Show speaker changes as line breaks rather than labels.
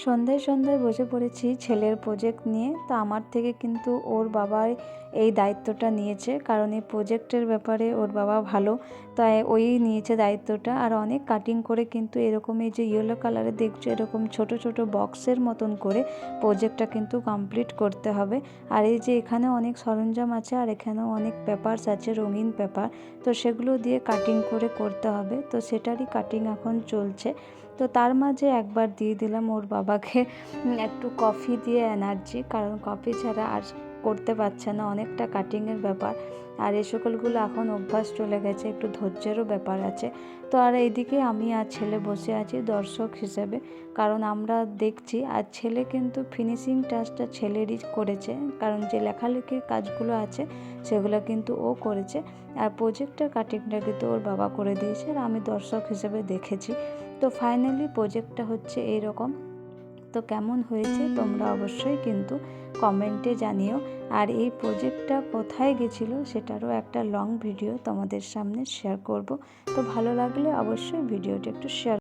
সন্ধ্যায় সন্ধ্যায় বসে পড়েছি ছেলের প্রজেক্ট নিয়ে। তো আমার থেকে কিন্তু ওর বাবাই এই দায়িত্বটা নিয়েছে, কারণ এই প্রজেক্টের ব্যাপারে ওর বাবা ভালো, তাই ওই নিয়েছে দায়িত্বটা। আর অনেক কাটিং করে কিন্তু এরকম এই যে ইয়েলো কালারে দেখছো এরকম ছোট ছোট বক্সের মতন করে প্রজেক্টটা কিন্তু কমপ্লিট করতে হবে। আর এই যে এখানে অনেক সরঞ্জাম আছে আর এখানেও অনেক পেপারস আছে, রঙিন পেপার, তো সেগুলো দিয়ে কাটিং করে করতে হবে। তো সেটারই কাটিং এখন চলছে। তো তার মাঝে একবার দিয়ে দিলাম ওর বাবাকে একটু কফি দিয়ে এনার্জি, কারণ কফি ছাড়া আর করতে পারছে না, অনেকটা কাটিংয়ের ব্যাপার। আর এই সকলগুলো এখন অভ্যাস চলে গেছে, একটু ধৈর্যেরও ব্যাপার আছে। তো আর এইদিকে আমি আর ছেলে বসে আছি দর্শক হিসেবে, কারণ আমরা দেখছি। আর ছেলে কিন্তু ফিনিশিং টাচটা ছেলেরই করেছে, কারণ যে লেখালেখির কাজগুলো আছে সেগুলো কিন্তু ও করেছে। আর প্রজেক্টের কাটিংটা কিন্তু ওর বাবা করে দিয়েছে আর আমি দর্শক হিসেবে দেখেছি। তো ফাইনালি প্রজেক্টটা হচ্ছে এই রকম। তো কেমন হয়েছে তোমরা অবশ্যই কিন্তু কমেন্টে জানিও। আর এই প্রজেক্টটা কোথায় গেছিলো সেটারও একটা লং ভিডিও তোমাদের সামনে শেয়ার করব। তো ভালো লাগলে অবশ্যই ভিডিওটা একটু শেয়ার